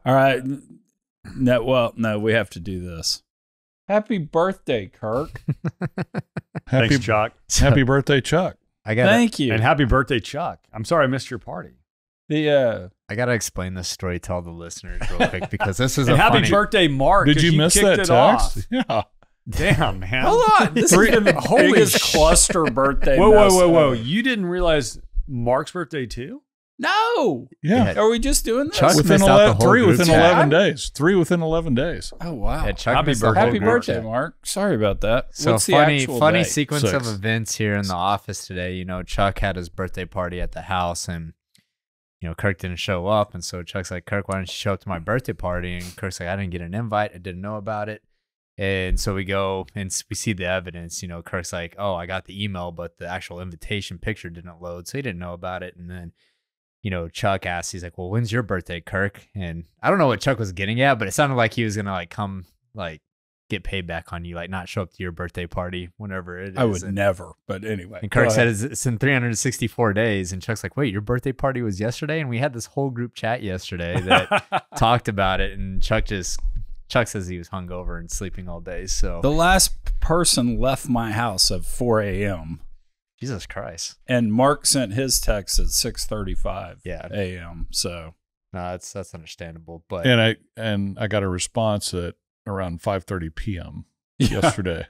All right. No, we have to do this. Happy birthday, Kirk. Thanks, Chuck. Happy birthday, Chuck. Thank you. And happy birthday, Chuck. I'm sorry I missed your party. I got to explain this story to all the listeners real quick because this is and a happy funny... birthday, Mark. Did you miss that text? Yeah. Damn, man. Hold on. This has been the biggest cluster birthday. Whoa. You didn't realize Mark's birthday too? No. Yeah. Are we just doing this? Chuck Within missed out the whole 3 group within chat. 11 days. 3 within 11 days. Oh, wow. Yeah, Chuck Happy missed the whole Happy group birthday, chat. Mark. Sorry about that. So What's the funny actual day? sequence. Sequence 6. of events here in the office today. You know, Chuck had his birthday party at the house and, you know, Kirk didn't show up. And so Chuck's like, Kirk, why don't you show up to my birthday party? And Kirk's like, I didn't get an invite. I didn't know about it. And so we go and we see the evidence. You know, Kirk's like, oh, I got the email, but the actual invitation picture didn't load. So he didn't know about it. And then, you know, Chuck asked, he's like, well, when's your birthday, Kirk? And I don't know what Chuck was getting at, but it sounded like he was going to like come like get paid back on you, like not show up to your birthday party whenever it is. I would never, but anyway. And Kirk said it's in 364 days. And Chuck's like, wait, your birthday party was yesterday? And we had this whole group chat yesterday that talked about it. And Chuck says he was hungover and sleeping all day. So The last person left my house at 4 a.m. Jesus Christ. And Mark sent his text at 6:35 a.m. So no, that's understandable. But And I got a response at around 5:30 p.m. yesterday.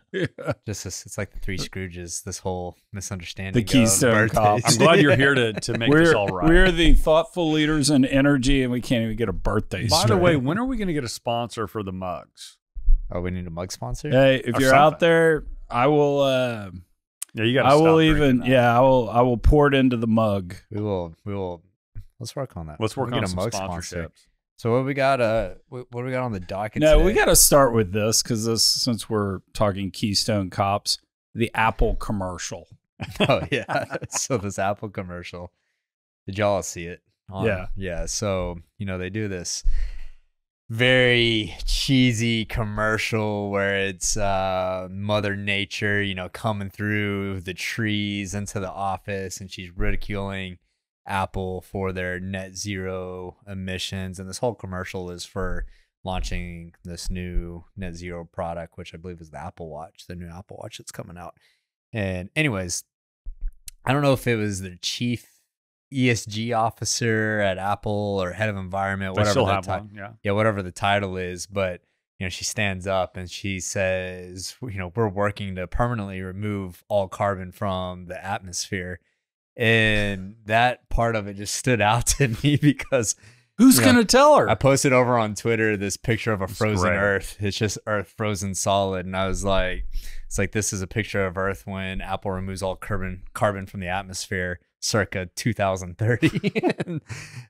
just it's like the Three Scrooges, this whole misunderstanding. The Keystone Cops. I'm glad you're here to make this all right. We're the thoughtful leaders in energy, and we can't even get a birthday. By the straight. way, when are we going to get a sponsor for the mugs? Oh, we need a mug sponsor? Hey, if Or you're something. out there, I will. Yeah, you got. I will even. Yeah, I will pour it into the mug. We will. Let's work on that. Let's work We'll on get some a mug sponsor. sponsorships. So what we got? What do we got on the docket? No, today? we got to start with this because since we're talking Keystone Cops, the Apple commercial. Oh yeah. So this Apple commercial. Did y'all see it? Yeah. So you know they do this very cheesy commercial where it's Mother Nature, you know, coming through the trees into the office, and she's ridiculing Apple for their net zero emissions. And this whole commercial is for launching this new net zero product, which I believe is the Apple Watch, the new Apple Watch that's coming out. And anyways, I don't know if it was the chief ESG officer at Apple or head of environment, They whatever still the have one. Yeah. whatever the title is. But you know, she stands up and she says, you know, we're working to permanently remove all carbon from the atmosphere. And that part of it just stood out to me because Who's going to tell her? I posted over on Twitter this picture of a frozen great. Earth. It's just Earth frozen solid. And I was like, it's like, this is a picture of Earth when Apple removes all carbon from the atmosphere circa 2030. And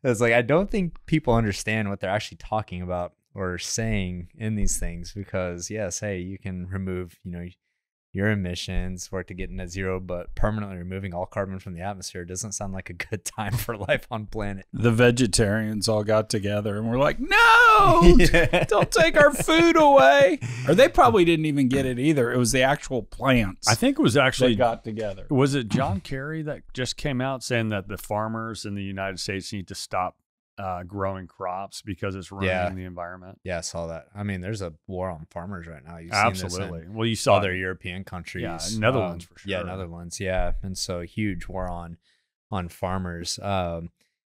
it's like, I don't think people understand what they're actually talking about or saying in these things because yes, hey, you can remove, you know, your emissions, work to get net zero, but permanently removing all carbon from the atmosphere doesn't sound like a good time for life on planet. The vegetarians all got together and were like, no, don't take our food away. Or they probably didn't even get it either. It was the actual plants. I think it was they actually got together. Was it John Kerry that just came out saying that the farmers in the United States need to stop growing crops because it's ruining the environment? Yeah, I saw that. I mean, there's a war on farmers right now. You've Absolutely. Seen this Well, you in saw other European countries. Yeah, Netherlands for sure. Yeah, Netherlands. Yeah, and so huge war on farmers. I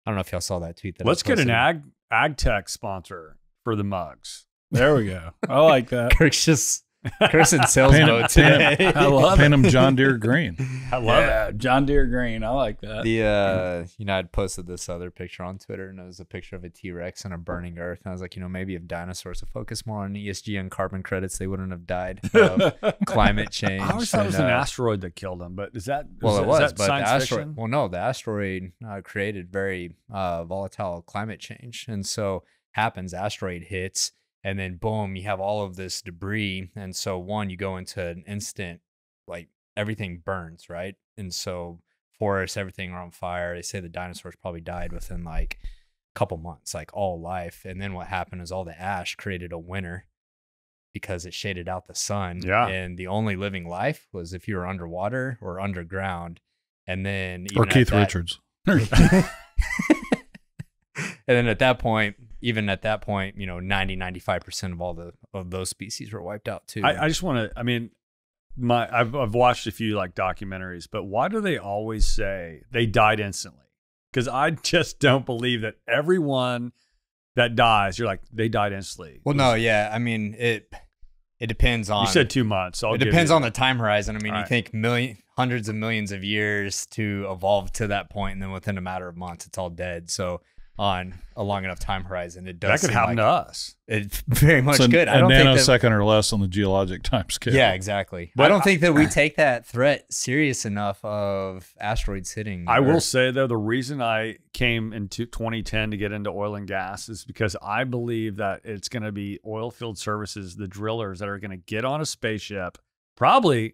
don't know if y'all saw that tweet. That Let's I get an posted. ag tech sponsor for the mugs. There we go. I like that. Kirk's in sales mode today. I love Paint them John Deere green. I love it. John Deere green. I like that. You know, I'd posted this other picture on Twitter, and it was a picture of a T-Rex and a burning Earth. And I was like, you know, maybe if dinosaurs would focus more on ESG and carbon credits, they wouldn't have died of climate change. I always thought it was an And, asteroid that killed them, but is that Well, is it was, that but the science asteroid. fiction? Well, no, the asteroid created very volatile climate change, and so happens. Asteroid hits, and then boom, you have all of this debris, and so you go into an instant, like everything burns, right? And so forests, everything are on fire. They say the dinosaurs probably died within like a couple months, like all life. And then what happened is all the ash created a winter because it shaded out the sun. Yeah. And the only living life was if you were underwater or underground. And then Or even Keith at that- Richards. And then at that point, even at that point, 90-95% of all of those species were wiped out too. I just want to, I mean, I've watched a few like documentaries, but why do they always say they died instantly? Because I just don't believe that everyone that dies, you're like, they died instantly. Well, no, yeah. I mean, it depends on. You said 2 months. It depends on the time horizon. I mean, you think hundreds of millions of years to evolve to that point, and then within a matter of months, it's all dead. So on a long enough time horizon, it does. That could happen to us. It very much could. I don't think nanosecond or less on the geologic time scale. Yeah, exactly. But I don't think that we take that threat serious enough of asteroids hitting. I will say though, the reason I came into 2010 to get into oil and gas is because I believe that it's going to be oil field services, the drillers that are going to get on a spaceship, probably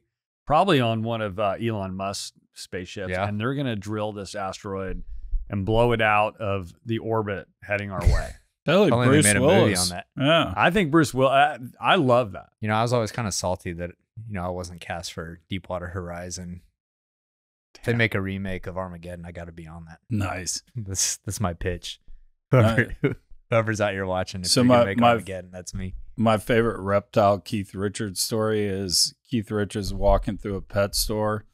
on one of Elon Musk's spaceships, and they're going to drill this asteroid and blow it out of the orbit heading our way. Totally, Bruce made a Willis. movie on that. Yeah, I think Bruce Will. I love that. I was always kind of salty that I wasn't cast for Deepwater Horizon. If they make a remake of Armageddon, I got to be on that. Nice. This is my pitch. Whoever's out here watching, if so you're gonna make Armageddon, that's me. My favorite reptile Keith Richards story is Keith Richards walking through a pet store,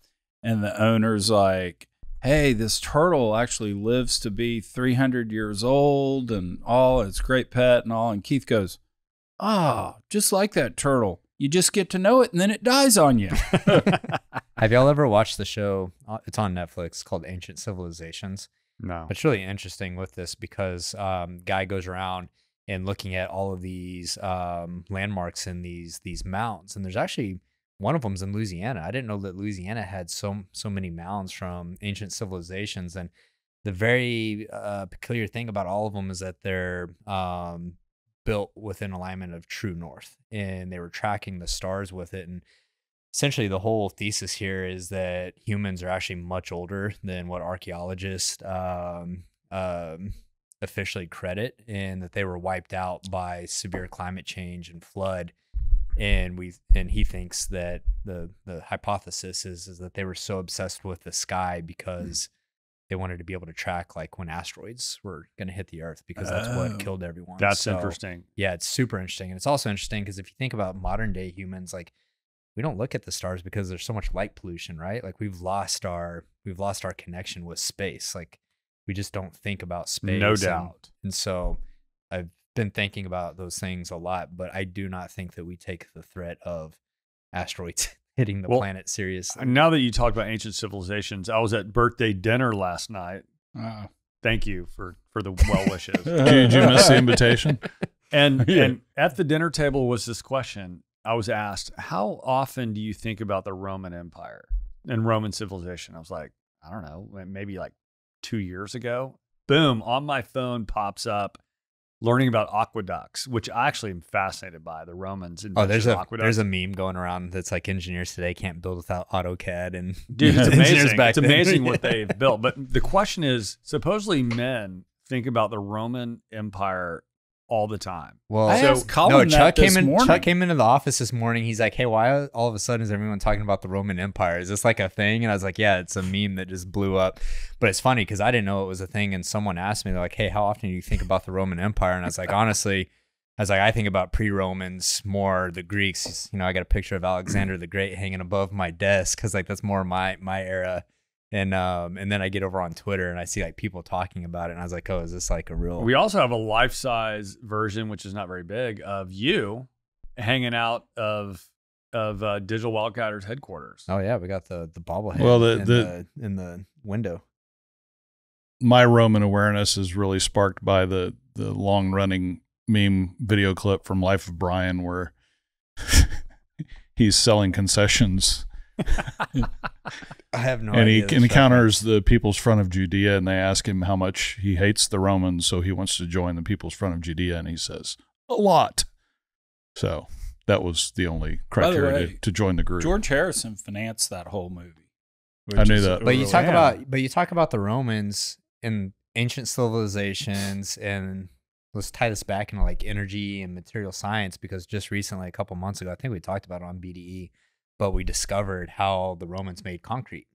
and the owner's like, hey, this turtle actually lives to be 300 years old and all. It's a great pet and all. And Keith goes, just like that turtle. You just get to know it and then it dies on you. Have y'all ever watched the show? It's on Netflix, called Ancient Civilizations. No. It's really interesting with this because guy goes around and looking at all of these landmarks in these mounds. And there's actually one of them's in Louisiana. I didn't know that Louisiana had so many mounds from ancient civilizations. And the very peculiar thing about all of them is that they're built within alignment of true north, and they were tracking the stars with it. And essentially the whole thesis here is that humans are actually much older than what archaeologists officially credit, and that they were wiped out by severe climate change and flood. And he thinks that the hypothesis is that they were so obsessed with the sky because they wanted to be able to track like when asteroids were going to hit the earth, because that's what killed everyone. That's interesting. Yeah, it's super interesting. And it's also interesting because if you think about modern day humans, like we don't look at the stars because there's so much light pollution, right? Like we've lost our connection with space. Like we just don't think about space. No doubt. And so I've been thinking about those things a lot, but I do not think that we take the threat of asteroids hitting the planet seriously. Now that you talk about ancient civilizations, I was at birthday dinner last night. Thank you for the well wishes. Did you miss the invitation? And at the dinner table was this question. I was asked, how often do you think about the Roman Empire and Roman civilization? I was like, I don't know, maybe like 2 years ago. Boom, on my phone pops up learning about aqueducts, which I actually am fascinated by. The Romans. There's a meme going around that's like engineers today can't build without AutoCAD, and dude, it's amazing. It's amazing what they've built. But the question is, supposedly men think about the Roman Empire all the time. Well, Chuck came into the office this morning. He's like, hey, why all of a sudden is everyone talking about the Roman Empire? Is this like a thing? And I was like, yeah, it's a meme that just blew up. But it's funny because I didn't know it was a thing. And someone asked me, they're like, hey, how often do you think about the Roman Empire? And I was like, honestly, I think about pre-Romans, more the Greeks. I got a picture of Alexander the Great hanging above my desk because like that's more my era. And then I get over on Twitter and I see like people talking about it, and I was like, oh, is this like a real? We also have a life-size version, which is not very big, of you hanging out of Digital Wildcatters headquarters. Oh yeah, we got the bobblehead in the window. My Roman awareness is really sparked by the long-running meme video clip from Life of Brian where he's selling concessions. I have no idea. And he encounters the People's Front of Judea, and they ask him how much he hates the Romans, so he wants to join the People's Front of Judea, and he says, a lot. So that was the only criteria to join the group. George Harrison financed that whole movie. I knew that. But you talk about the Romans and ancient civilizations, and let's tie this back into like energy and material science, because just recently, a couple months ago, I think we talked about it on BDE, but we discovered how the Romans made concrete.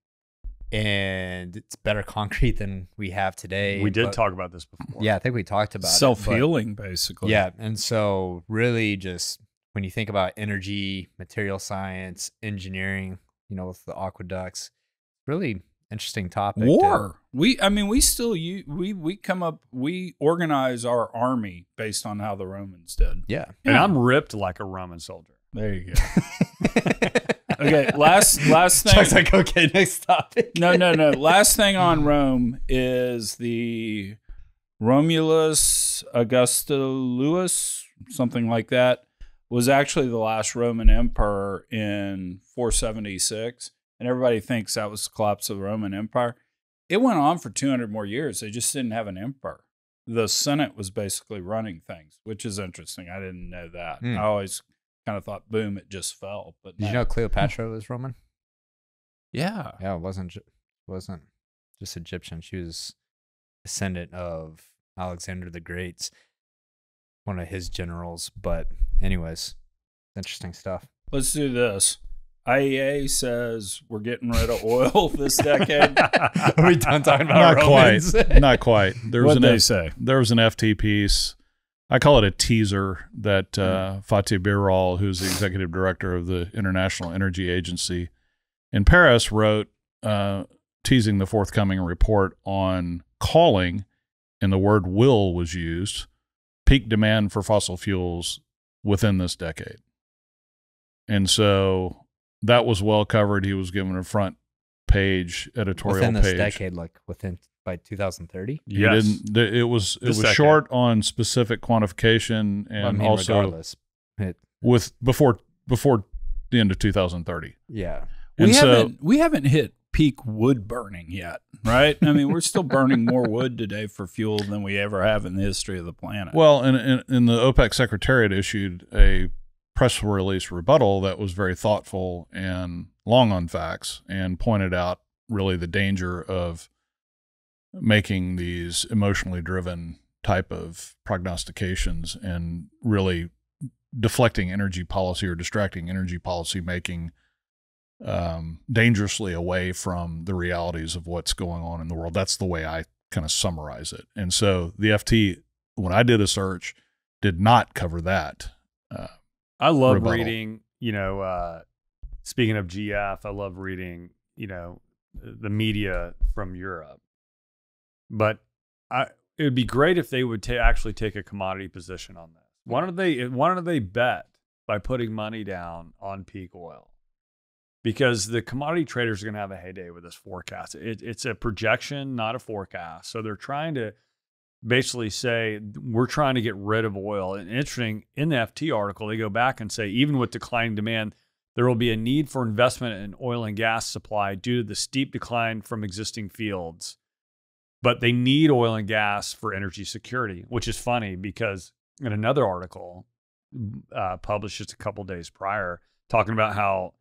and it's better concrete than we have today. We did talk about this before. Yeah, I think we talked about self-healing, basically. Yeah, and so really just when you think about energy, material science, engineering, with the aqueducts, really interesting topic. War. We organize our army based on how the Romans did. Yeah. And I'm ripped like a Roman soldier. There you go. Okay, last thing. Chuck's like, okay, next topic. No. Last thing on Rome is the Romulus Augustulus, something like that, was actually the last Roman emperor in 476. And everybody thinks that was the collapse of the Roman Empire. It went on for 200 more years. They just didn't have an emperor. The Senate was basically running things, which is interesting. I didn't know that. I always kind of thought, boom, it just fell. But did you know Cleopatra was Roman? Yeah. Yeah, it wasn't just Egyptian. She was descendant of Alexander the Great's, one of his generals. But anyways, interesting stuff. Let's do this. IEA says we're getting rid of oil this decade. Are we done talking about Romans? Not quite. What they say? There was an FT piece. I call it a teaser that Fatih Birol, who's the executive director of the International Energy Agency in Paris, wrote teasing the forthcoming report on calling, and the word will was used, peak demand for fossil fuels within this decade. And so that was well covered. He was given a front page editorial within this page. decade, like by 202030. Yes. It was short on specific quantification, and also before the end of 2030. Yeah. We haven't hit peak wood burning yet, right? I mean, we're still burning more wood today for fuel than we ever have in the history of the planet. Well, and the OPEC Secretariat issued a press release rebuttal that was very thoughtful and long on facts, and pointed out really the danger of making these emotionally driven type of prognostications and really deflecting energy policy or distracting energy policy making dangerously away from the realities of what's going on in the world. That's the way I kind of summarize it. And so the FT, when I did a search, did not cover that. I love rebuttal. reading, speaking of GF, I love reading, the media from Europe. But it would be great if they would actually take a commodity position on this. Why don't they bet by putting money down on peak oil? Because the commodity traders are going to have a heyday with this forecast. It's a projection, not a forecast. So they're trying to basically say, we're trying to get rid of oil. And interesting, in the FT article, they go back and say, even with declining demand, there will be a need for investment in oil and gas supply due to the steep decline from existing fields. But they need oil and gas for energy security, which is funny because in another article published just a couple days prior, talking about how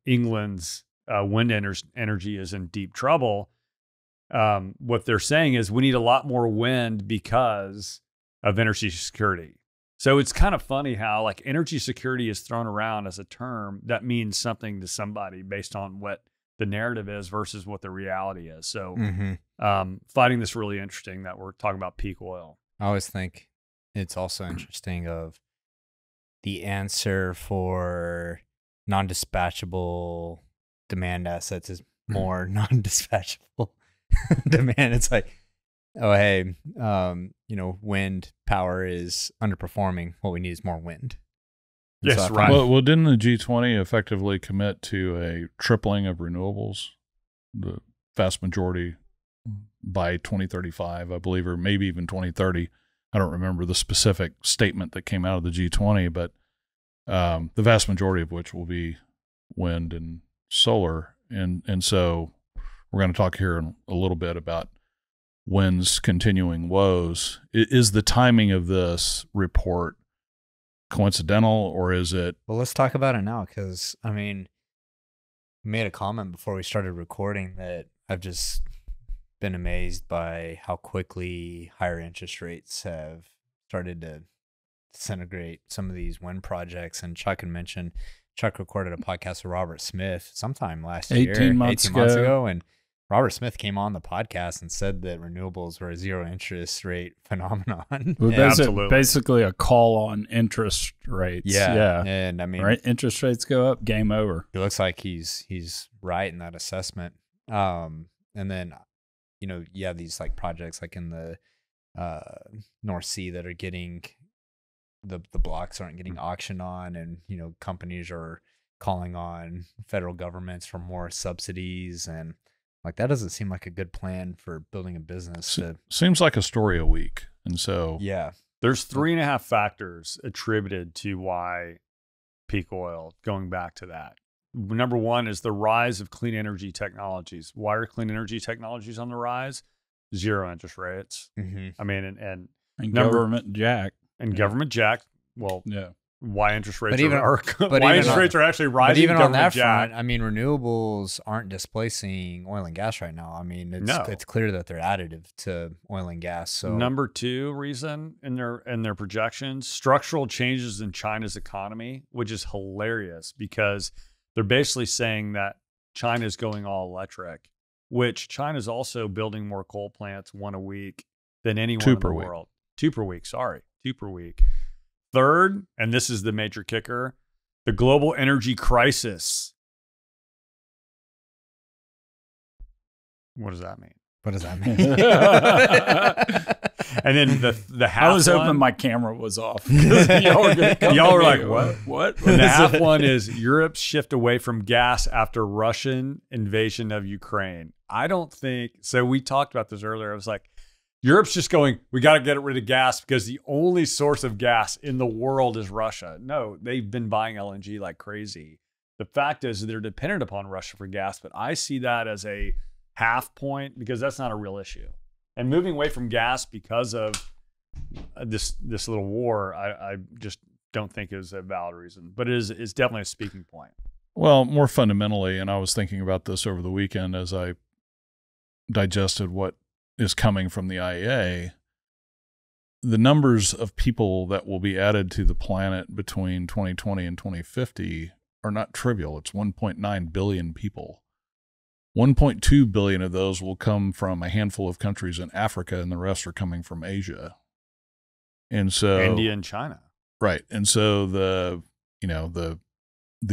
England's wind energy is in deep trouble. What they're saying is we need a lot more wind because of energy security. So it's kind of funny how like energy security is thrown around as a term that means something to somebody based on what the narrative is versus what the reality is. So finding this really interesting that we're talking about peak oil. I always think it's also interesting of the answer for non-dispatchable demand assets is more non-dispatchable demand. It's like, oh, hey, wind power is underperforming. What we need is more wind. And Yes, so right. Well, didn't the G20 effectively commit to a tripling of renewables, the vast majority by 2035, I believe, or maybe even 2030? I don't remember the specific statement that came out of the G20, but the vast majority of which will be wind and solar. And so we're going to talk here in a little bit about wind's continuing woes. Is the timing of this report coincidental, or is it? Well, let's talk about it now, because I mean, we made a comment before we started recording that I've just been amazed by how quickly higher interest rates have started to disintegrate some of these wind projects. And Chuck recorded a podcast with Robert Smith sometime last year, 18 months ago. And Robert Smith came on the podcast and said that renewables were a zero interest rate phenomenon. Well, absolutely. Basically a call on interest rates. Yeah. And I mean, right, interest rates go up, game over. It looks like he's right in that assessment. And then, you have these like projects like in the North Sea that are getting the blocks aren't getting auctioned on, and companies are calling on federal governments for more subsidies, and like that doesn't seem like a good plan for building a business. Seems like a story a week. And so there's 3.5 factors attributed to why peak oil, going back to that. Number one is the rise of clean energy technologies. Why are clean energy technologies on the rise? Zero interest rates. Mm-hmm. I mean, and government jack. And government jack. Well, yeah. Why interest rates rates are actually rising? But even on that front, I mean, renewables aren't displacing oil and gas right now. I mean, it's clear that they're additive to oil and gas. So number two reason in their projections, structural changes in China's economy, which is hilarious because they're basically saying that China's going all electric, which China's also building more coal plants, 1 a week, than anyone in the world. 2 per week. Sorry, 2 per week. Third, and this is the major kicker, the global energy crisis. What does that mean? What does that mean? And then the half I was one, hoping my camera was off. Y'all were like, what? What? And the half one is Europe's shift away from gas after Russian invasion of Ukraine. I don't think, so we talked about this earlier. I was like, Europe's just going, we got to get rid of gas because the only source of gas in the world is Russia. No, they've been buying LNG like crazy. The fact is they're dependent upon Russia for gas, but I see that as a half point because that's not a real issue. And moving away from gas because of this little war, I just don't think is a valid reason, but it's definitely a speaking point. Well, more fundamentally, and I was thinking about this over the weekend as I digested what is coming from the IEA, the numbers of people that will be added to the planet between 2020 and 2050 are not trivial. It's 1.9 billion people. 1.2 billion of those will come from a handful of countries in Africa, and the rest are coming from Asia. And so India and China. Right. And so the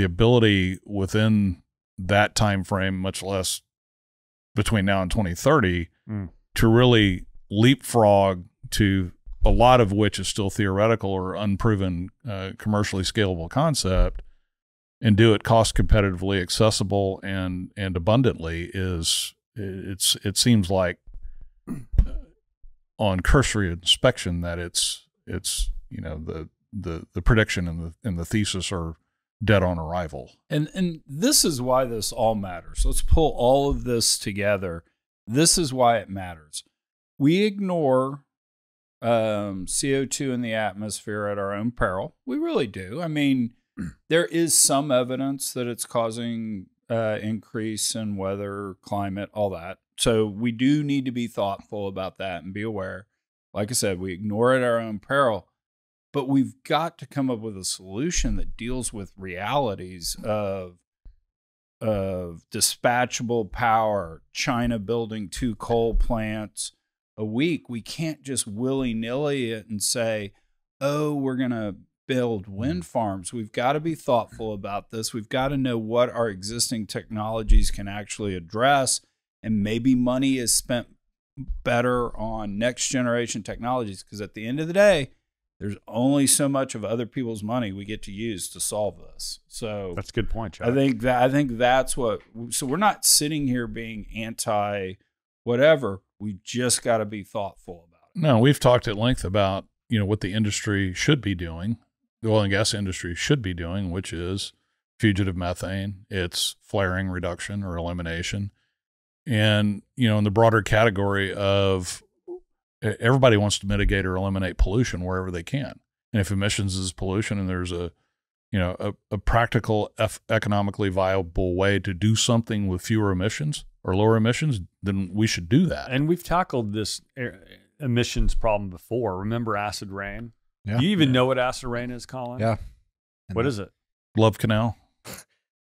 ability within that time frame, much less between now and 2030, to really leapfrog to a lot of which is still theoretical or unproven commercially scalable concept, and do it cost competitively, accessible, and abundantly it seems like on cursory inspection that it's the prediction and the thesis are dead on arrival. And this is why this all matters. Let's pull all of this together. This is why it matters. We ignore CO2 in the atmosphere at our own peril. We really do. I mean, there is some evidence that it's causing increase in weather, climate, all that. So we do need to be thoughtful about that and be aware. Like I said, we ignore it at our own peril. But we've got to come up with a solution that deals with realities of dispatchable power, China building 2 coal plants a week. We can't just willy-nilly it and say, oh, we're going to build wind farms. We've got to be thoughtful about this. We've got to know what our existing technologies can actually address, and maybe money is spent better on next generation technologies, because at the end of the day, there's only so much of other people's money we get to use to solve this. So that's a good point, Chuck. I think that's what. So we're not sitting here being anti whatever. We just got to be thoughtful about it. No, we've talked at length about what the industry should be doing, the oil and gas industry should be doing, which is fugitive methane, it's flaring reduction or elimination, and in the broader category of everybody wants to mitigate or eliminate pollution wherever they can. And if emissions is pollution and there's a practical, economically viable way to do something with fewer emissions or lower emissions, then we should do that. And we've tackled this emissions problem before. Remember acid rain? Yeah. Do you even know what acid rain is, Colin? Yeah. What is it? Love Canal.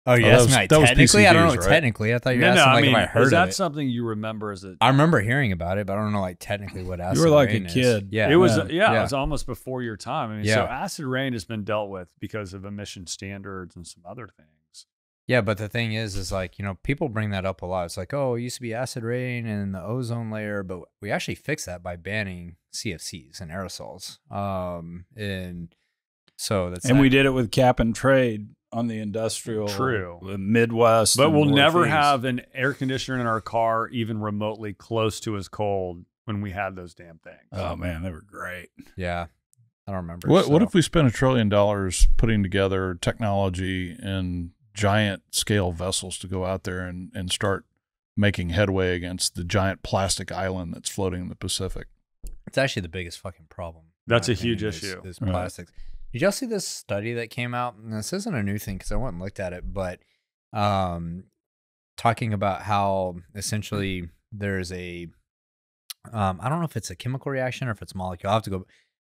Oh, yeah. That was technically, PCBs, I don't know. right? Technically, I thought you were asking I mean, if I heard is that of it. something you remember as a? I remember hearing about it, but I don't know technically what acid rain is. You were like a kid. Yeah. It was it was almost before your time. I mean, Yeah. so acid rain has been dealt with because of emission standards and some other things. Yeah, but the thing is like, people bring that up a lot. It's like, oh, it used to be acid rain and the ozone layer, but we actually fixed that by banning CFCs and aerosols. And so that's we did it with cap and trade on the industrial Midwest. But we'll never have an air conditioner in our car even remotely close to as cold when we had those damn things. Oh man, they were great. Yeah. I don't remember. What if we spent $1 trillion putting together technology and giant scale vessels to go out there and start making headway against the giant plastic island that's floating in the Pacific? It's actually the biggest fucking problem. That's a huge issue. Is plastics. Did y'all see this study that came out? And this isn't a new thing because I went and looked at it, but talking about how essentially there's a I don't know if it's a chemical reaction or if it's molecule. I'll have to go.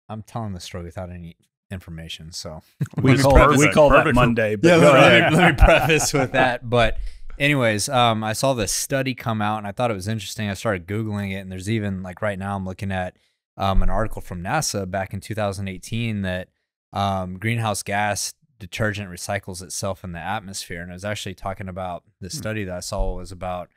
I'm telling the story without any information, so we call that Monday. But let me preface with that. But anyways, I saw this study come out and I thought it was interesting. I started Googling it, and there's even like right now I'm looking at an article from NASA back in 2018 that greenhouse gas detergent recycles itself in the atmosphere. And I was actually talking about the study that I saw was about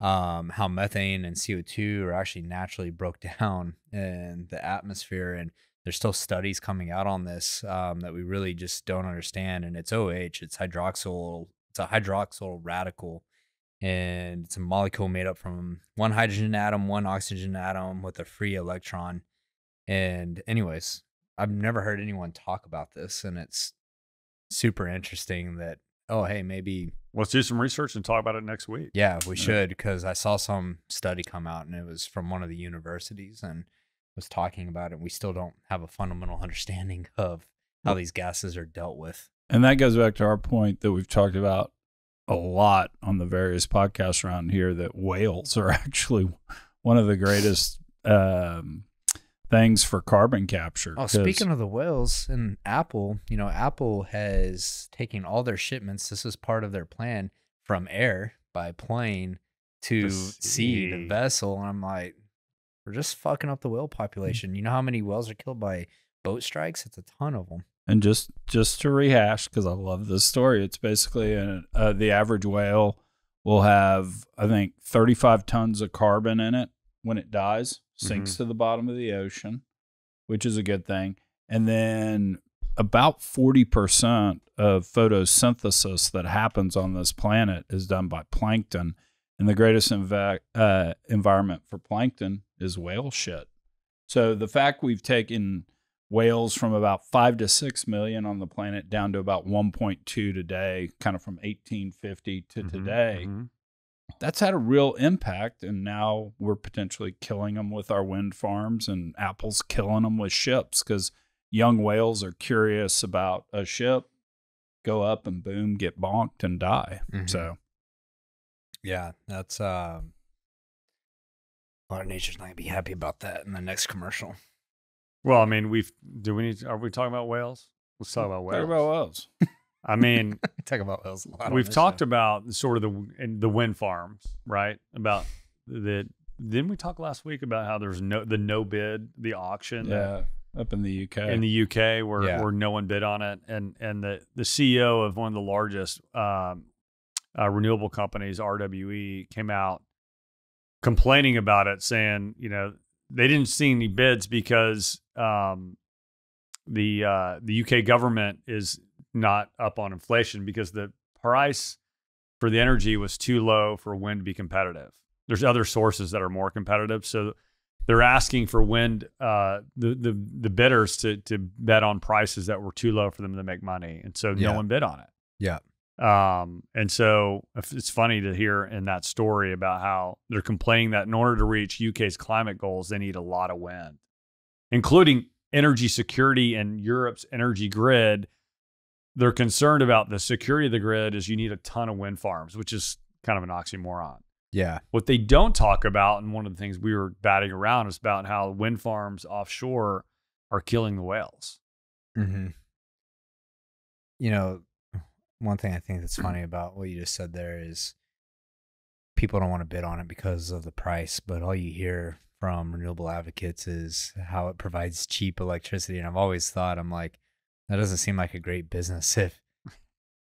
how methane and CO2 are actually naturally broke down in the atmosphere. And there's still studies coming out on this that we really just don't understand. And it's OH, it's a hydroxyl radical. And it's a molecule made up from one hydrogen atom, one oxygen atom with a free electron. And anyways, I've never heard anyone talk about this, and it's super interesting that, oh, hey, maybe let's do some research and talk about it next week. Yeah, we should, because I saw some study come out, and it was from one of the universities and was talking about it. We still don't have a fundamental understanding of how these gases are dealt with. And that goes back to our point that we've talked about a lot on the various podcasts around here, that whales are actually one of the greatest things for carbon capture. Oh, speaking of the whales and Apple, Apple has taken all their shipments. This is part of their plan from air by plane to sea to vessel. And I'm like, we're just fucking up the whale population. You know how many whales are killed by boat strikes? It's a ton of them. And just to rehash, because I love this story, it's basically the average whale will have, I think, 35 tons of carbon in it when it dies, sinks to the bottom of the ocean, which is a good thing. And then about 40% of photosynthesis that happens on this planet is done by plankton. And the greatest environment for plankton is whale shit. So the fact we've taken whales from about 5 to 6 million on the planet down to about 1.2 today, kind of from 1850 to today, that's had a real impact. And now we're potentially killing them with our wind farms, and Apple's killing them with ships because young whales are curious about a ship, go up and boom, get bonked and die. So, yeah, that's a lot of nature's not gonna be happy about that in the next commercial. Well, I mean, are we talking about whales? Let's talk about whales. Talk about whales. I mean, talk about whales a lot. We've talked about sort of the wind farms, right? About didn't we talk last week about how there's no bid, the auction? Yeah, up in the UK. In the UK, where no one bid on it, and the CEO of one of the largest renewable companies, RWE, came out complaining about it, saying, they didn't see any bids because the UK government is not up on inflation because the price for the energy was too low for wind to be competitive. There's other sources that are more competitive, so they're asking for wind the bidders to bet on prices that were too low for them to make money, and so no one bid on it. Yeah. And so it's funny to hear in that story about how they're complaining that in order to reach UK's climate goals, they need a lot of wind, including energy security and Europe's energy grid. They're concerned about the security of the grid is you need a ton of wind farms, which is kind of an oxymoron. Yeah. What they don't talk about, and one of the things we were batting around, is about how wind farms offshore are killing the whales. Mm-hmm. You know, one thing I think that's funny about what you just said there is people don't want to bid on it because of the price, but all you hear from renewable advocates is how it provides cheap electricity. And I've always thought, I'm like, that doesn't seem like a great business if you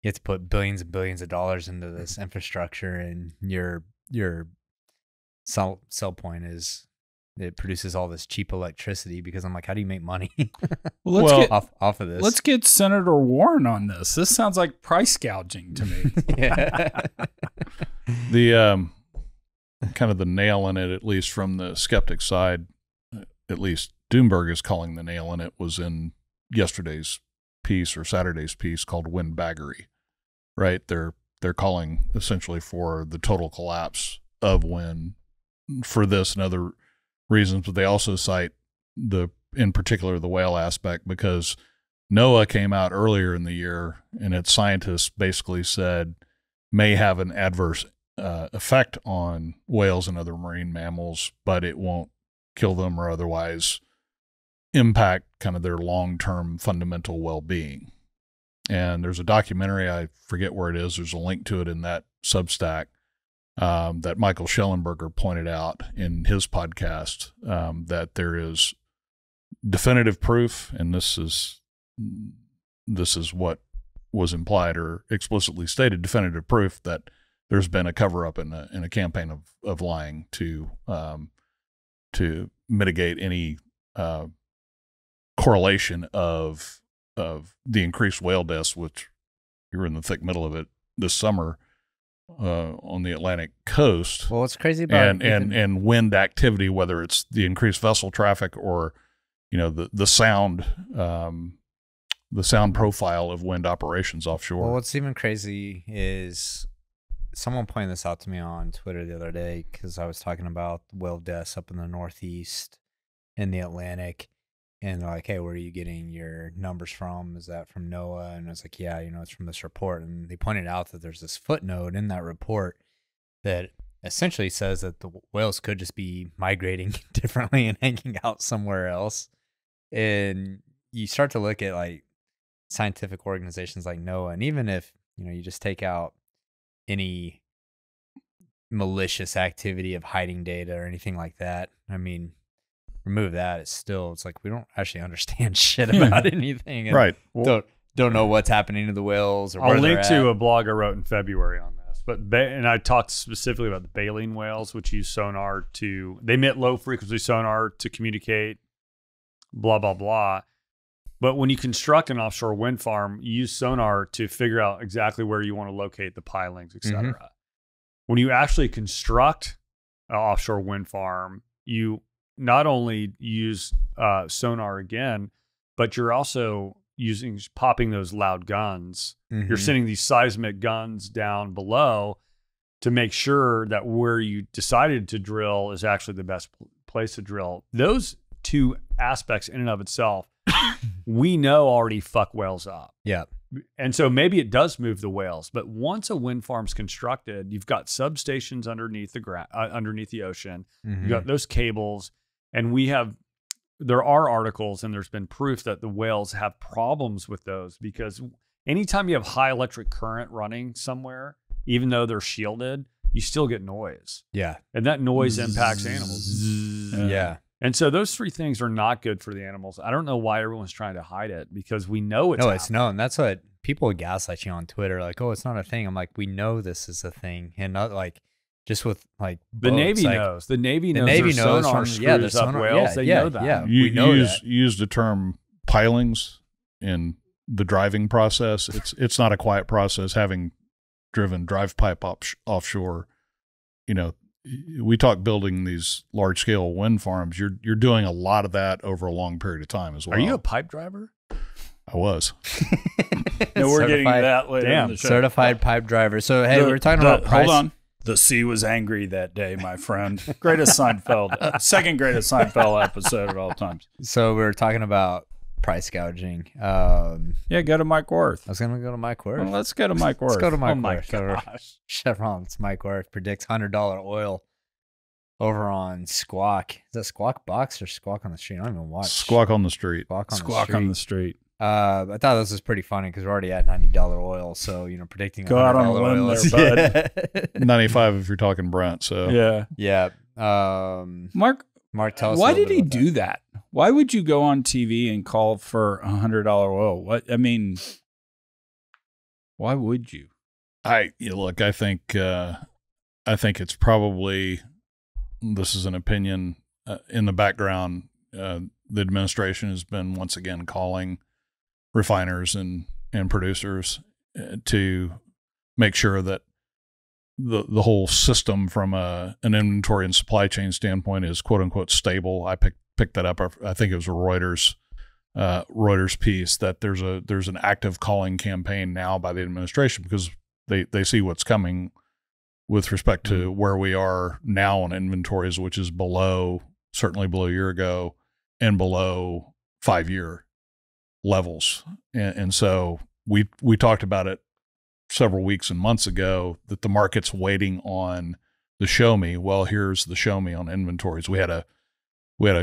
have to put billions and billions of dollars into this infrastructure, and your sell point is it produces all this cheap electricity. Because I'm like, how do you make money off of this? Let's get Senator Warren on this. This sounds like price gouging to me. The kind of the nail in it, at least from the skeptic side, at least Doomberg is calling the nail in it, was in yesterday's piece or Saturday's piece called Windbaggery, right? They're calling essentially for the total collapse of wind for this and other reasons, but they also cite in particular the whale aspect, because NOAA came out earlier in the year and its scientists basically said may have an adverse effect on whales and other marine mammals, but it won't kill them or otherwise impact kind of their long-term fundamental well-being. And there's a documentary, I forget where it is, there's a link to it in that Substack, that Michael Schellenberger pointed out in his podcast, that there is definitive proof, and this is what was implied or explicitly stated, definitive proof that there's been a cover-up in a campaign of lying to mitigate any correlation of the increased whale deaths, which you're in the thick middle of it this summer on the Atlantic coast. Well, what's crazy about and wind activity, whether it's the increased vessel traffic or the sound profile of wind operations offshore. Well, what's even crazy is someone pointed this out to me on Twitter the other day, because I was talking about whale deaths up in the Northeast in the Atlantic. And they're like, hey, where are you getting your numbers from? Is that from NOAA? And I was like, yeah, it's from this report. And they pointed out that there's this footnote in that report that essentially says that the whales could just be migrating differently and hanging out somewhere else. And you start to look at like scientific organizations like NOAA, and even if, you just take out any malicious activity of hiding data or anything like that, I mean, remove that, it's like we don't actually understand shit about anything, and right? Don't know what's happening to the whales. Or I'll link to a blog I wrote in February on this, and I talked specifically about the baleen whales, which use sonar they emit low frequency sonar to communicate, blah blah blah. But when you construct an offshore wind farm, you use sonar to figure out exactly where you want to locate the pilings, etc. Mm-hmm. When you actually construct an offshore wind farm, you not only use sonar again, but you're also popping those loud guns. Mm-hmm. You're sending these seismic guns down below to make sure that where you decided to drill is actually the best place to drill. Those two aspects in and of itself, we know already fuck whales up. Yeah. And so maybe it does move the whales, but once a wind farm's constructed, you've got substations underneath the ocean. Mm-hmm. You've got those cables. And there are articles and there's been proof that the whales have problems with those, because anytime you have high electric current running somewhere, even though they're shielded, you still get noise. Yeah. And that noise impacts animals. Yeah. And so those three things are not good for the animals. I don't know why everyone's trying to hide it, because we know it's it's known. That's what people gaslight you on Twitter. Like, oh, it's not a thing. I'm like, we know this is a thing. And not like, just with like the boats, Navy like, knows. The Navy knows. Navy their knows sonar screws up whales. They know that. Yeah, we know use that. Use the term pilings in the driving process. It's not a quiet process. Having driven drive pipe offshore, we talk building these large scale wind farms. You're doing a lot of that over a long period of time as well. Are you a pipe driver? I was. No, we're getting to that later. Damn, in the show. Certified pipe driver. So hey, we're talking about price. Hold on. The sea was angry that day, my friend. Greatest Seinfeld, second greatest Seinfeld episode of all times. So we're talking about price gouging. Yeah, go to Mike Wirth. I was going to go to Mike Wirth. Well, let's go to Mike Wirth. Let's go to Mike Oh my Wirth. gosh. Chevron's Mike Wirth predicts $100 oil over on Squawk. Is that Squawk Box or Squawk on the Street? I don't even watch. Squawk on the Street. Squawk on the Street. I thought this was pretty funny because we're already at $90 oil. So, predicting go out on a limb there, bud. 95 if you're talking Brent. So yeah. Mark, tell us. Why did he do that? Why would you go on TV and call for $100 oil? Why would you? Look, I think it's probably, this is an opinion, in the background, the administration has been once again calling refiners and producers to make sure that the whole system from an inventory and supply chain standpoint is quote unquote stable. I picked that up. I think it was a Reuters piece that there's an active calling campaign now by the administration because they see what's coming with respect to where we are now on inventories, which is certainly below a year ago and below 5-year levels. And so we talked about it several weeks and months ago that the market's waiting on the show me. Well, here's the show me on inventories. We had a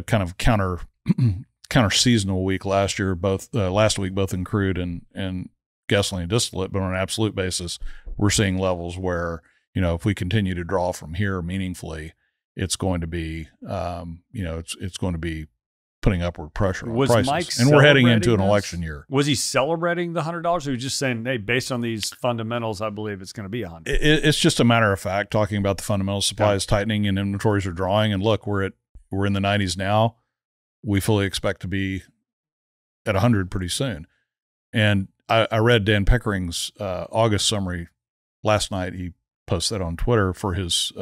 kind of counter seasonal week last year, last week, both in crude and gasoline and distillate, but on an absolute basis, we're seeing levels where, if we continue to draw from here meaningfully, it's going to be, it's going to be putting upward pressure on prices. Mike and we're heading into an election year. Was he celebrating the $100, or was he just saying, hey, based on these fundamentals, I believe it's going to be 100? It's just a matter of fact, talking about the fundamentals. Supply is tightening and inventories are drawing. And look, we're in the 90s now. We fully expect to be at 100 pretty soon. And I read Dan Pickering's August summary last night. He posted that on Twitter for his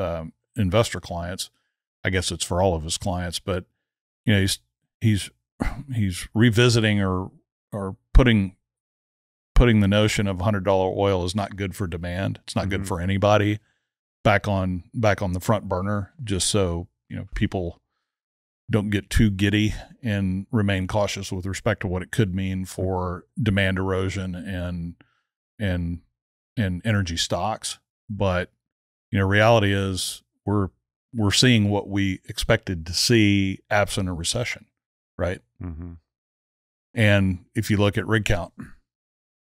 investor clients. I guess it's for all of his clients, but he's revisiting or putting the notion of $100 oil is not good for demand. It's not good for anybody back on the front burner, just so people don't get too giddy and remain cautious with respect to what it could mean for demand erosion and energy stocks. But reality is we're seeing what we expected to see absent a recession, right? Mm-hmm. And if you look at rig count,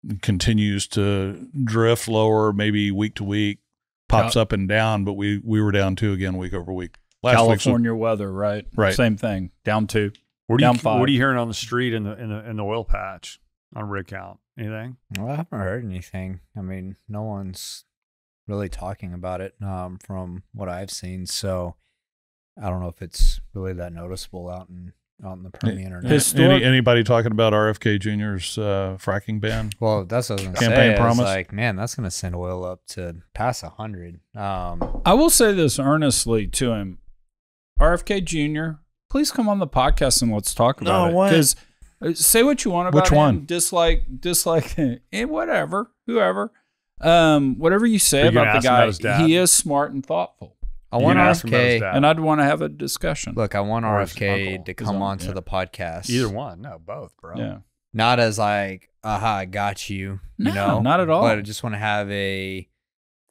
it continues to drift lower, maybe week to week, pops up and down, but we were down 2 again week over week. California weather, right? Right. Same thing. Down 2. Down 5. What are you hearing on the street in the oil patch on rig count? Anything? Well, I haven't heard anything. No one's really talking about it from what I've seen. So I don't know if it's really that noticeable out in the Permian or not. Anybody talking about RFK Jr.'s fracking ban? Well, that's what I was going to say. Campaign promise? Like, man, that's going to send oil up to past 100. I will say this earnestly to him. RFK Jr., please come on the podcast and let's talk about it. Because say what you want about Which one? him. Dislike, whatever, whoever. Whatever you say about the guy, he is smart and thoughtful. I want RFK, and I'd want to have a discussion. Look, I want RFK to come onto the podcast. Either one. No, both, bro. Yeah. Not as like, aha, I got you. No, not at all. But I just want to have a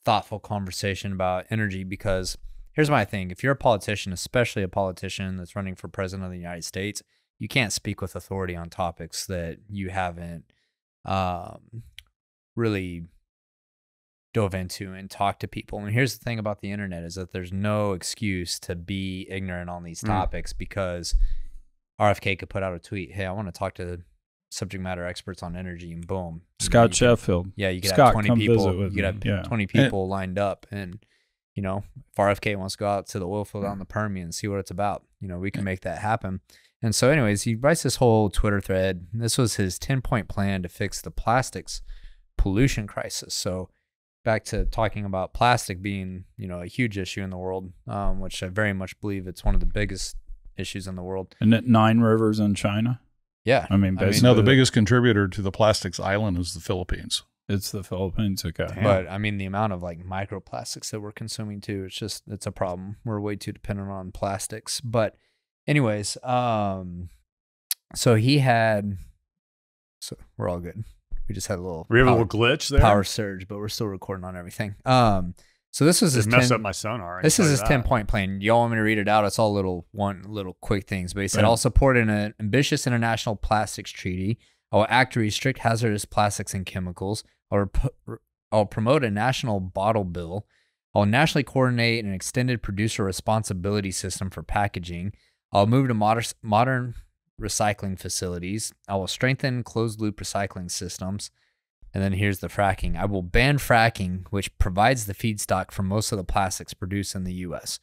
thoughtful conversation about energy because here's my thing. If you're a politician, especially a politician that's running for president of the United States, you can't speak with authority on topics that you haven't really dove into and talk to people. And here's the thing about the internet is that there's no excuse to be ignorant on these topics because RFK could put out a tweet, hey, I want to talk to subject matter experts on energy, and boom. Scott Sheffield. Yeah, you could have 20 people. You could have 20 people lined up, and if RFK wants to go out to the oil field out in the Permian and see what it's about, we can make that happen. And so anyways, he writes this whole Twitter thread. This was his 10-point plan to fix the plastics pollution crisis. So back to talking about plastic being, a huge issue in the world, which I very much believe it's one of the biggest issues in the world. Isn't it 9 rivers in China? Yeah. Basically. No, the biggest contributor to the plastics island is the Philippines. It's the Philippines, okay. Damn. But the amount of like microplastics that we're consuming too, it's a problem. We're way too dependent on plastics. But anyways, so we're all good. We just had a little glitch there. Power surge, but we're still recording on everything. So this was his mess up my sonar. This is his 10-point plan. Y'all want me to read it out? It's all little quick things. But he said, I'll support an ambitious international plastics treaty. I will act to restrict hazardous plastics and chemicals. I'll promote a national bottle bill. I'll nationally coordinate an extended producer responsibility system for packaging. I'll move to modern recycling facilities. I will strengthen closed-loop recycling systems. And then here's the fracking. I will ban fracking, which provides the feedstock for most of the plastics produced in the U.S.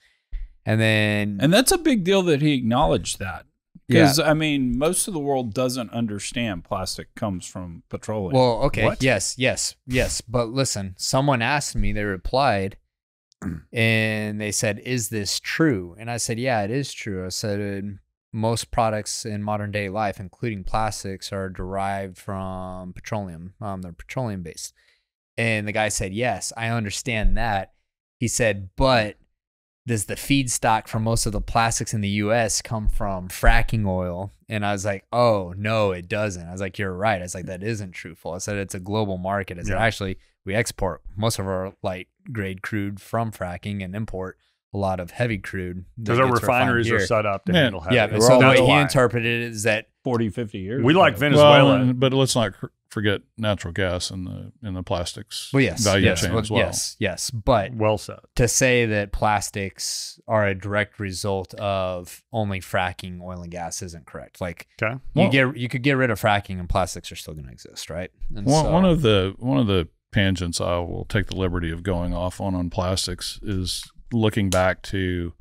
And that's a big deal that he acknowledged that. Because, I mean, most of the world doesn't understand plastic comes from petroleum. Well, okay. What? Yes. But listen, someone asked me, they replied, and they said, is this true? And I said, yeah, it is true. I said, most products in modern day life, including plastics, are derived from petroleum. They're petroleum based. And the guy said, yes, I understand that. He said, but does the feedstock for most of the plastics in the U.S. come from fracking oil? And I was like, oh, no, it doesn't. I was like, you're right. I was like, that isn't truthful. I said, it's a global market. I said, actually, we export most of our light grade crude from fracking and import a lot of heavy crude. Because our refineries are set up to handle heavy. Yeah, so the way he interpreted it is that 40, 50 years we like Venezuela. Well, but let's not forget natural gas in the plastics value chain as well. Yes. But well said. To say that plastics are a direct result of only fracking oil and gas isn't correct. Like, you could get rid of fracking and plastics are still going to exist, right? And one of the tangents I will take the liberty of going off on plastics is looking back to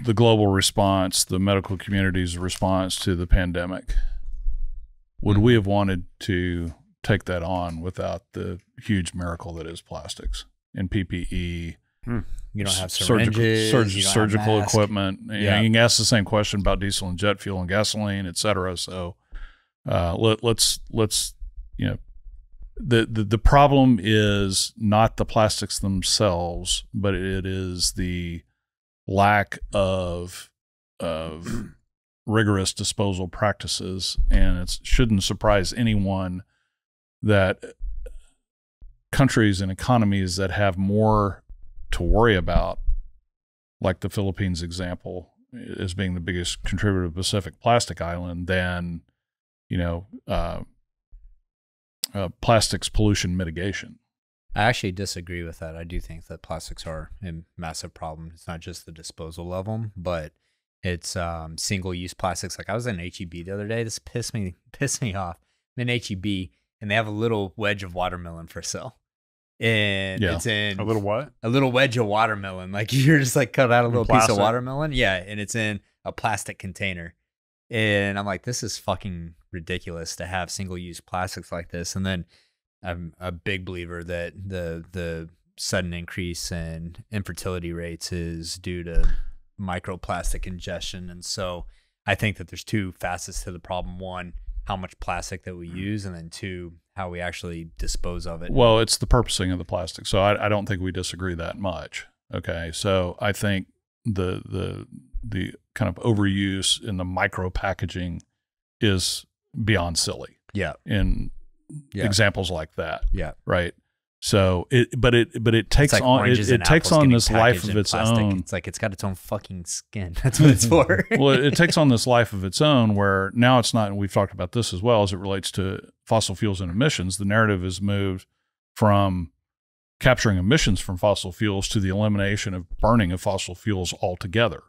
the global response, the medical community's response to the pandemic. Would we have wanted to take that on without the huge miracle that is plastics and PPE? You don't have syringes, surgical equipment. You can ask the same question about diesel and jet fuel and gasoline, et cetera. So let's the problem is not the plastics themselves, but it is the lack of rigorous disposal practices. And it shouldn't surprise anyone that countries and economies that have more to worry about, like the Philippines example as being the biggest contributor to Pacific plastic island, than plastics pollution mitigation. I actually disagree with that. I do think that plastics are a massive problem. It's not just the disposal of them, but it's single-use plastics. Like, I was in HEB the other day. This pissed me off. I'm in HEB, and they have a little wedge of watermelon for sale. And it's in a little what? A little wedge of watermelon. Like, you're just like cut out a little piece of watermelon. Yeah, and it's in a plastic container. And I'm like, this is fucking ridiculous to have single-use plastics like this. And then I'm a big believer that the sudden increase in infertility rates is due to microplastic ingestion. And so I think that there's two facets to the problem. One, how much plastic that we use, and then two, how we actually dispose of it. Well, it's the purposing of the plastic. So I don't think we disagree that much. Okay. So I think the kind of overuse in the micro packaging is beyond silly. Yeah. In examples like that. Yeah. Right. So it takes on it takes on this life of its own. It's like it's got its own fucking skin. That's what it's for. Well, it takes on this life of its own where now it's not, and we've talked about this as well as it relates to fossil fuels and emissions. The narrative has moved from capturing emissions from fossil fuels to the elimination of burning of fossil fuels altogether.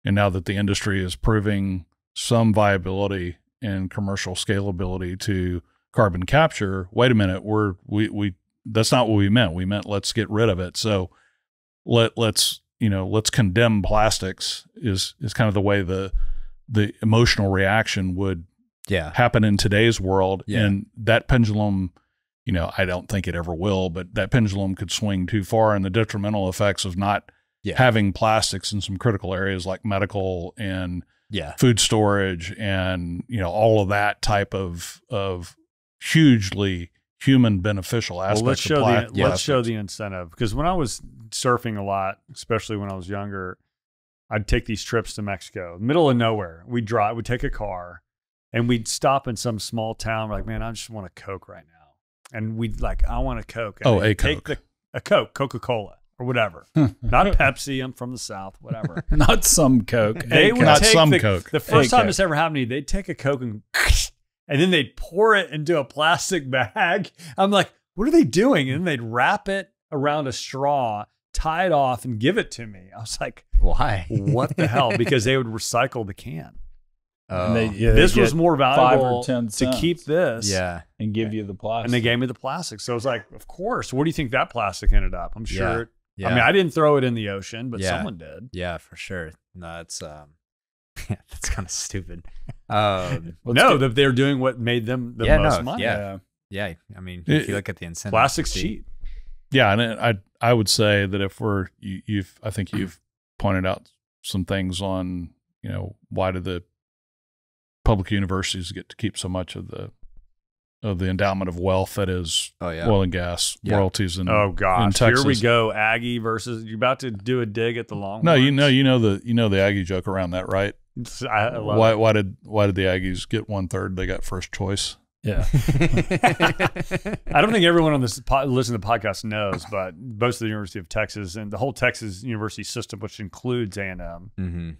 And now that the industry is proving some viability and commercial scalability to carbon capture, wait a minute, we that's not what we meant. We meant let's get rid of it. So let's condemn plastics is kind of the way the emotional reaction would happen in today's world. Yeah. And that pendulum, I don't think it ever will, but that pendulum could swing too far, and the detrimental effects of not having plastics in some critical areas like medical and food storage and all of that type of hugely human beneficial aspects. Well, let's show the incentive, because when I was surfing a lot, especially when I was younger, I'd take these trips to Mexico, middle of nowhere. We'd take a car, and we'd stop in some small town. We're like, man, I just want a Coke right now, and we'd like, I want a Coke. And a Coke. a Coke, Coca-Cola, or whatever. Not Pepsi. I'm from the South. Whatever. Not some Coke. They would not take some the, Coke. The first Hey, time Coke. this ever happened to me, they'd take a Coke and then they'd pour it into a plastic bag. I'm like, what are they doing? And then they'd wrap it around a straw, tie it off, and give it to me. I was like, Why? what the hell? Because they would recycle the can. And Oh. This was more 5 valuable or 10 to cents. keep this. Yeah. and give you the plastic. And they gave me the plastic. So I was like, of course. Where do you think that plastic ended up? I'm sure. Yeah. I mean, I didn't throw it in the ocean, but Yeah. someone did. Yeah, for sure. No, it's that's kind of stupid. No, that they're doing what made them the most money. Yeah. Yeah, I mean, if you look at the incentive, Plastic's cheap. Yeah, and I would say that if I think you've pointed out some things on, why do the public universities get to keep so much of the endowment of wealth that is oil and gas royalties in Oh gosh, in Texas. here we go. Aggie versus you're about to do a dig at the long. No, you know the Aggie joke around that, right? I love Why did the Aggies get 1/3? They got first choice. Yeah. I don't think everyone on this listen to the podcast knows, but most of the University of Texas and the whole Texas university system, which includes A&M,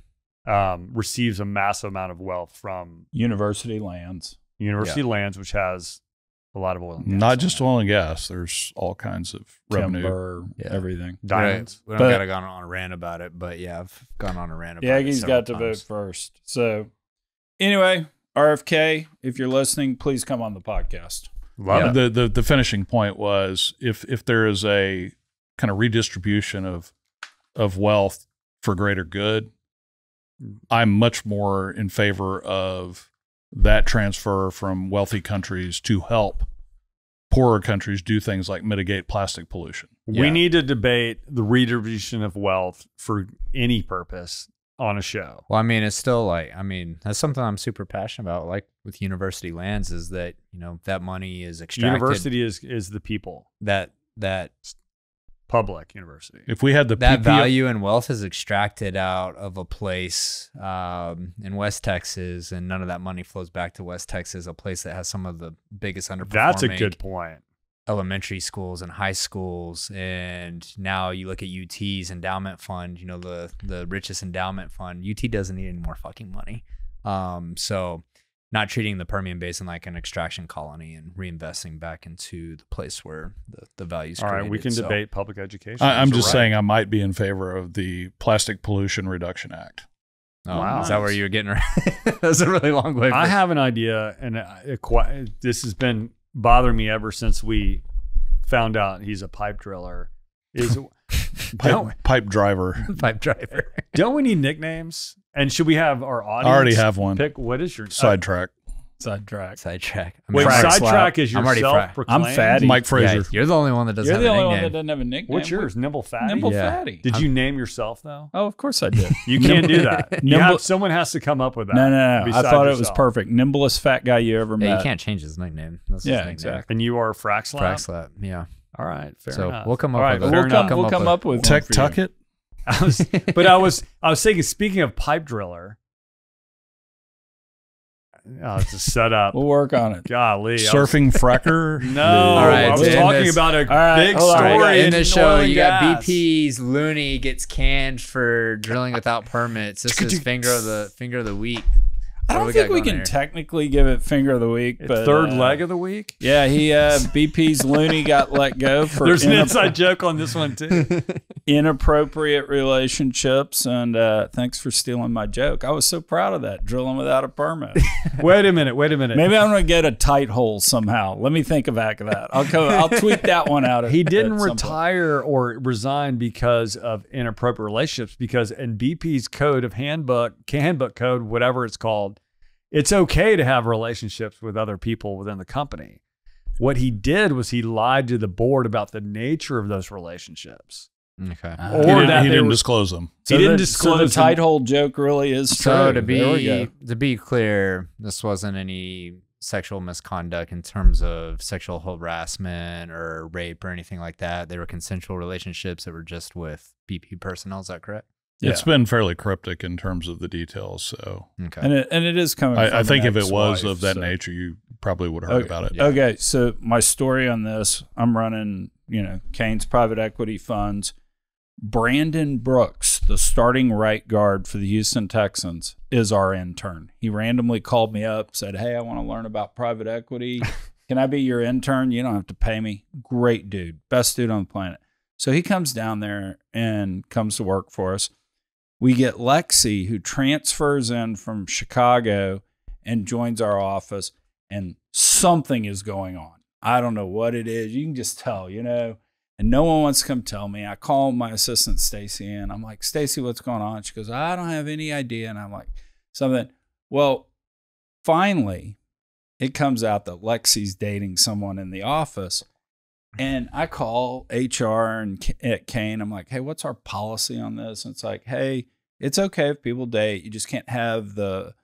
receives a massive amount of wealth from University lands. university lands, which has a lot of oil and gas. Not just oil and gas. There's all kinds of revenue. Timber, everything. Diamonds. We don't got to go on a rant about it, but yeah, I've gone on a rant The about it. Aggies got to vote first. So anyway, RFK, if you're listening, please come on the podcast. Love it. The finishing point was if there is a kind of redistribution of wealth for greater good, I'm much more in favor of that transfer from wealthy countries to help poorer countries do things like mitigate plastic pollution. We need to debate the redistribution of wealth for any purpose on a show. Well, I mean, it's still that's something I'm super passionate about. Like with university lands, is that that money is extracted. University is the people. That Public university. If we had the that PPO value and wealth is extracted out of a place in West Texas, and none of that money flows back to West Texas, a place that has some of the biggest underperforming. That's a good point. Elementary schools and high schools, and now you look at UT's endowment fund. The richest endowment fund. UT doesn't need any more fucking money. So not treating the Permian Basin like an extraction colony and reinvesting back into the place where the values. All right, we can So- debate public education. I'm That's just right. saying I might be in favor of the Plastic Pollution Reduction Act. Oh, Wow. Is that where you're getting? That was a really long way. I have an idea, and this has been bothering me ever since we found out he's a pipe driller. Pipe driver. pipe driver. Don't we need nicknames? And should we have our audience? I already have one. Pick what is your Sidetrack. Sidetrack. Sidetrack. Wait, Frag sidetrack is I'm already yourself proclaimed. I'm fatty. Mike Fraser. Yeah, you're the only one that doesn't You're have the a only one nickname. that doesn't have a nickname. What's yours? Nimble Fatty. Nimble Yeah. Fatty. Did you name yourself though? Oh, of course I did. You can't do that. Nimble- Someone has to come up with that. No. I besides thought it was yourself. perfect. Nimblest fat guy you ever Yeah, met. you can't change his nickname. That's his Yeah, nickname. exactly. And you are Fraxlap? Frack slap. Yeah. All right, fair So enough. we'll come up All right, with a- fair We'll enough. come up with Tech one for Tuck you. it. I was thinking, speaking of pipe driller, it's a setup. We'll work on it. Golly. Surfing fracker. No, All right, I was in talking this- about a right, big hold on. story In this show, oil and you got gas. BP's Looney gets canned for drilling without permits. This is finger of the week. I What don't do we think got we going can here? technically give it finger of the week, but Third leg of the week. Yeah, he BP's Looney got let go for There's an inside joke on this one too. inappropriate relationships, and thanks for stealing my joke. I was so proud of that, drilling without a permit. Wait a minute. Maybe I'm gonna get a tight hole somehow. Let me think back of that. I'll tweet that one out. He didn't at some point. retire or resign because of inappropriate relationships. Because in BP's code of handbook code, whatever it's called, it's okay to have relationships with other people within the company. What he did was he lied to the board about the nature of those relationships. Okay. Or He that they didn't were- disclose them. He didn't So disclose the tight hole joke really is true. So to There we go. be clear, this wasn't any sexual misconduct in terms of sexual harassment or rape or anything like that. They were consensual relationships that were just with BP personnel. Is that correct? It's been fairly cryptic in terms of the details. So, okay. And it is coming from I think if it was of that nature, you probably would have heard about it. Yeah. Okay. So my story on this, I'm running, Kane's private equity funds. Brandon Brooks, the starting right guard for the Houston Texans, is our intern. He randomly called me up, said, hey, I want to learn about private equity. Can I be your intern? You don't have to pay me. Great dude. Best dude on the planet. So he comes down there and comes to work for us. We get Lexi, who transfers in from Chicago and joins our office, and something is going on. I don't know what it is. You can just tell, and no one wants to come tell me. I call my assistant, Stacy, and I'm like, Stacy, what's going on? She goes, I don't have any idea. And I'm like, something. Well, finally, it comes out that Lexi's dating someone in the office. And I call HR at Kane. I'm like, hey, what's our policy on this? And it's like, hey, it's okay if people date. You just can't have the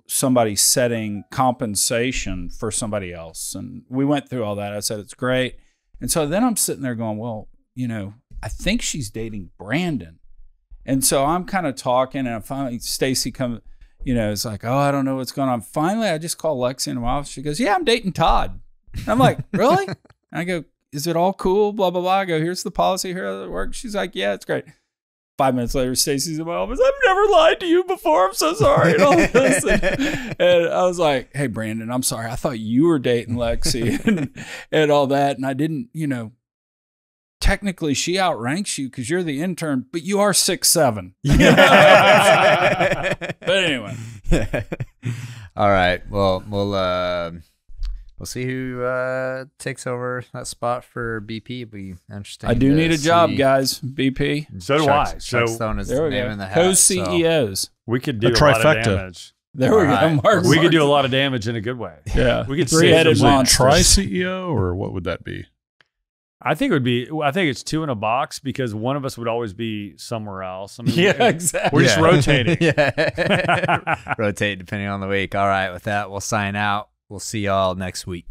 somebody setting compensation for somebody else. And we went through all that. I said, it's great. And so then I'm sitting there going, well, I think she's dating Brandon. And so I'm kind of talking, and finally Stacy comes, it's like, oh, I don't know what's going on. Finally, I just call Lexi in my office. She goes, yeah, I'm dating Todd. And I'm like, really? And I go, is it all cool? Blah, blah, blah. I go, here's the policy. Here how it works. She's like, yeah, it's great. 5 minutes later, Stacy's in my office. I've never lied to you before. I'm so sorry. And all this. And I was like, hey, Brandon, I'm sorry. I thought you were dating Lexi and all that. And I didn't, technically she outranks you because you're the intern, but you are 6'7". But anyway. All right. Well, we'll see who takes over that spot for BP. It'll be interesting. I do need a job, guys. BP. So do I. So Stone is the name in the hat. Co-CEOs. So we could do a lot of damage. There we go. Mark. We could do a lot of damage in a good way. Yeah. We could three-headed monsters. Tri-CEO, or what would that be? I think it's 2 in a box because one of us would always be somewhere else. I mean, exactly. We're just rotating. Rotate depending on the week. All right. With that, we'll sign out. We'll see y'all next week.